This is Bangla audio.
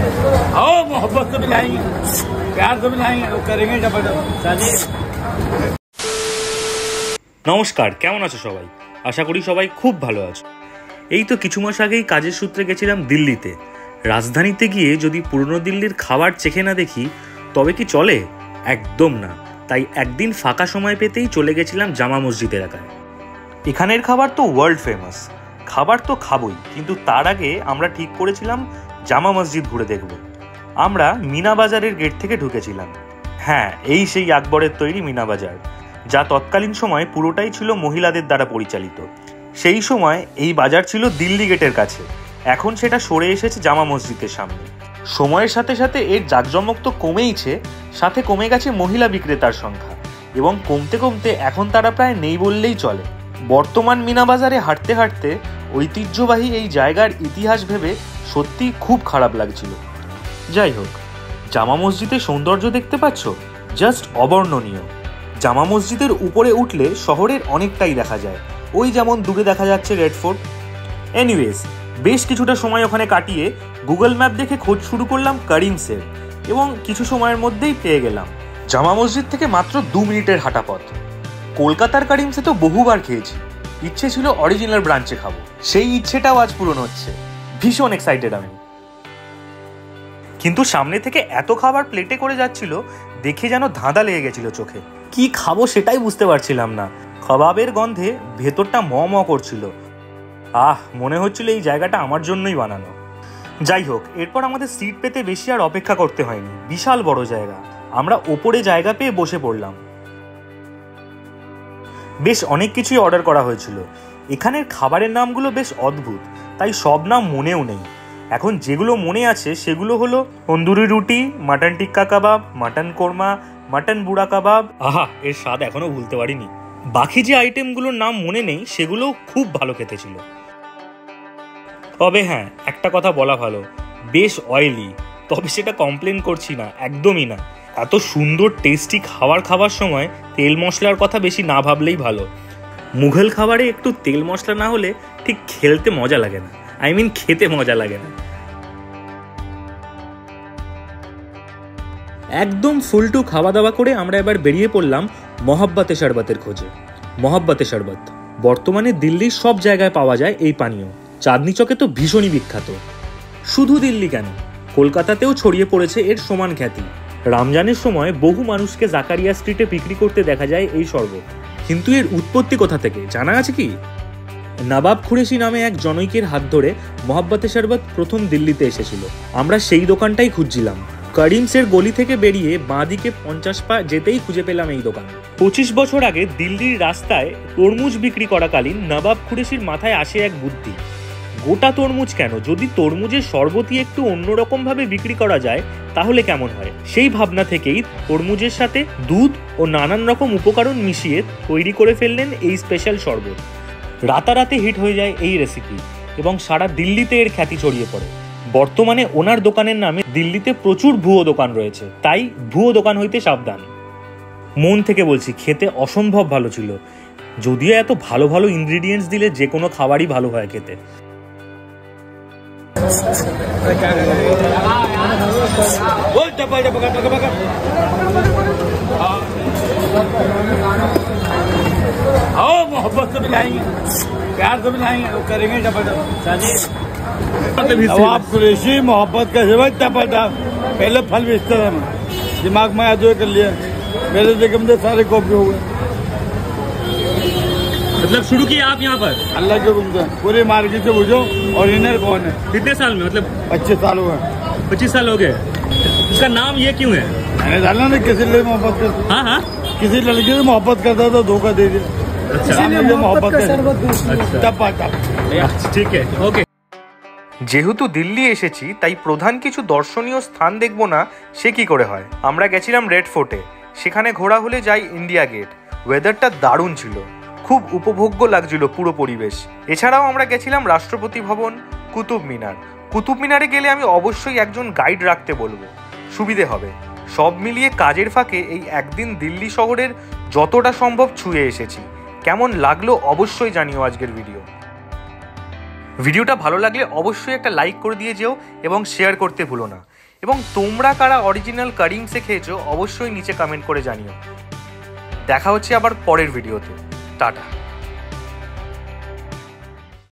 आओ मोहब्बत से मिलाएंगे, प्यार से मिलाएंगे, करेंगे जबरदस्त। নমস্কার, কেমন আছো সবাই? আশা করি সবাই খুব ভালো আছো। এই তো কিছু মাস আগেই কাজের সূত্রে গেছিলাম দিল্লিতে। রাজধানীতে গিয়ে যদি পুরনো দিল্লির খাবার চেখে না দেখি তবে কি চলে? একদম না। তাই একদিন ফাঁকা সময় পেতেই চলে গেছিলাম জামা মসজিদ এলাকায়। এখানের খাবার তো ওয়ার্ল্ড ফেমাস, খাবার তো খাবই, কিন্তু তার আগে আমরা ঠিক করেছিলাম জামা মসজিদ ঘুরে দেখব। আমরা মিনা বাজারের গেট থেকে ঢুকেছিলাম। হ্যাঁ, এই সেই আকবরের তৈরি মিনা বাজার, যা তৎকালীন সময় পুরোটাই ছিল মহিলাদের দ্বারা পরিচালিত। সেই সময় এই বাজার ছিল দিল্লি গেটের কাছে, এখন সেটা সরে এসেছে জামা মসজিদের সামনে। সময়ের সাথে সাথে এর জাঁকজমক তো কমেইছে, সাথে কমে গেছে মহিলা বিক্রেতার সংখ্যা, এবং কমতে কমতে এখন তারা প্রায় নেই বললেই চলে। বর্তমান মিনা বাজারে হাঁটতে হাঁটতে ঐতিহ্যবাহী এই জায়গার ইতিহাস ভেবে সত্যি খুব খারাপ লাগছিল। যাই হোক, জামা মসজিদের সৌন্দর্য দেখতে পাচ্ছ, জাস্ট অবর্ণনীয়। জামা মসজিদের উপরে উঠলে শহরের অনেকটাই দেখা যায়, ওই যেমন দূরে দেখা যাচ্ছে রেড ফোর্ট। এনিওয়েজ, বেশ কিছুটা সময় ওখানে কাটিয়ে গুগল ম্যাপ দেখে খোঁজ শুরু করলাম করিমসের, এবং কিছু সময়ের মধ্যেই পেয়ে গেলাম। জামা মসজিদ থেকে মাত্র 2 মিনিটের হাঁটা পথ। কলকাতার করিমসে তো বহুবার খেয়েছি, ইচ্ছে ছিল অরিজিনাল ব্রাঞ্চে খাবো, সেই ইচ্ছেটাও আজ পূরণ হচ্ছে। ভীষণ এক্সাইটেড আমি। কিন্তু সামনে থেকে এত খাবার প্লেটে করে যাচ্ছিল, দেখে যেন ধাঁধা লেগে গেছিল চোখে। কি খাবো সেটাই বুঝতে পারছিলাম না। কাবাবের গন্ধে ভেতরটা ম ম করছিল। মনে হচ্ছিল এই জায়গাটা আমার জন্যই বানানো। যাই হোক, এরপর আমাদের সিট পেতে বেশি আর অপেক্ষা করতে হয়নি। বিশাল বড় জায়গা, আমরা ওপরে জায়গা পেয়ে বসে পড়লাম। বেশ অনেক কিছুই অর্ডার করা হয়েছিল। এখানের খাবারের নামগুলো বেশ অদ্ভুত, তাই সব নাম মনেও নেই। এখন যেগুলো মনে আছে সেগুলো হলো তন্দুরি রুটি, মাটন টিক্কা কাবাব, মাটন কোরমা, মাটন বুড়া কাবাব। এর স্বাদ এখনো ভুলতে পারিনি। বাকি যে আইটেমগুলোর নাম মনে নেই সেগুলো খুব ভালো খেতে ছিল। তবে হ্যাঁ, একটা কথা বলা ভালো, বেশ অয়েলি। তবে সেটা কমপ্লেন করছি না, একদমই না। এত সুন্দর টেস্টি খাবার সময় তেল মশলার কথা বেশি না ভাবলেই ভালো। মুঘল খাবারে একটু তেল মশলা না হলে ঠিক খেলতে মজা লাগে না, খেতে মজা লাগে না। একদম ফুলটু খাওয়া দাওয়া করে আমরা এবার বেরিয়ে পড়লাম মহাব্বাতে শরবতের খোঁজে। মহাব্বাতে শরবত বর্তমানে দিল্লির সব জায়গায় পাওয়া যায়। এই পানীয় চাঁদনি চকে তো ভীষণই বিখ্যাত। শুধু দিল্লি কেন, কলকাতাতেও ছড়িয়ে পড়েছে এর সমান খ্যাতি। রমজানের সময় বহু মানুষকে জাকারিয়া স্ট্রিটে বিক্রি করতে দেখা যায় এই শরবত। কিন্তু এর উৎপত্তি কোথা থেকে জানা আছে কি? নবাব কুরেশি নামে এক জনৈকের হাত ধরে মহাব্বাতে শরবত প্রথম দিল্লিতে এসেছিল। আমরা সেই দোকানটাই খুঁজছিলাম। করিমসের গলি থেকে বেরিয়ে বাঁদিকে 50 পা যেতেই খুঁজে পেলাম এই দোকান। 25 বছর আগে দিল্লির রাস্তায় তরমুজ বিক্রি করাকালীন নবাব কুরেশির মাথায় আসে এক বুদ্ধি, গোটা তরমুজ কেন, যদি তরমুজের শরবতই একটু অন্যরকম ভাবে বিক্রি করা যায় তাহলে কেমন হয়। সেই ভাবনা থেকেই তরমুজের সাথে দুধ ও নানান রকম উপকরণ মিশিয়ে তৈরি করে ফেললেন এই স্পেশাল শরবত। রাতারাতি হিট হয়ে যায় এই রেসিপি, এবং সারা দিল্লিতে এর খ্যাতি ছড়িয়ে পড়ে। বর্তমানে ওনার দোকানের নামে দিল্লিতে প্রচুর ভুয়ো দোকান রয়েছে, তাই ভুয়ো দোকান হইতে সাবধান। মন থেকে বলছি, খেতে অসম্ভব ভালো ছিল। যদিও এত ভালো ভালো ইনগ্রিডিয়েন্টস দিলে যে কোনো খাবারই ভালো হয় খেতে। आओ मोहब्बत से मिलाएंगे, प्यार से मिलाएंगे, करेंगे जबरदस्त। नवाब कुरैशी मोहब्बत का जबरदस्त। पहले फल बेचते थे, दिमाग में आज कर लिया, मेरे देखम से सारे कॉपी हो गए। मतलब शुरू किया आप यहाँ पर? अल्लाह के गुम से पूरे मार्केट से पूछो और इनर कौन है। कितने साल में? मतलब 25 साल हुए। 25 साल हो गए। इसका नाम ये क्यों है? मैंने जाना नहीं, किसी लड़की मोहब्बत करता। हाँ, किसी लड़की से मोहब्बत करता था, धोखा दे दिया। मोहब्बत ঠিক আছে, ওকে। যেহেতু দিল্লি এসেছি তাই প্রধান কিছু দর্শনীয় স্থান দেখব না সে কি করে হয়। আমরা গেছিলাম রেড ফোর্টে, সেখানে ঘোরা হলে যাই ইন্ডিয়া গেট। ওয়েদারটা দারুণ ছিল, খুব উপভোগ্য লাগছিল পুরো পরিবেশ। এছাড়াও আমরা গেছিলাম রাষ্ট্রপতি ভবন, কুতুব মিনার। কুতুব মিনারে গেলে আমি অবশ্যই একজন গাইড রাখতে বলবো, সুবিধে হবে। সব মিলিয়ে কাজের ফাঁকে এই একদিন দিল্লি শহরের যতটা সম্ভব ছুঁয়ে এসেছি। কেমন লাগলো অবশ্যই জানিও আজকের ভিডিওটা ভালো লাগলে অবশ্যই একটা লাইক করে দিয়ে যেও এবং শেয়ার করতে ভুলো না। এবং তোমরা কারা অরিজিনাল কারিমসে খেয়েছো অবশ্যই নিচে কমেন্ট করে জানিও। দেখা হচ্ছে আবার পরের ভিডিওতে। টাটা।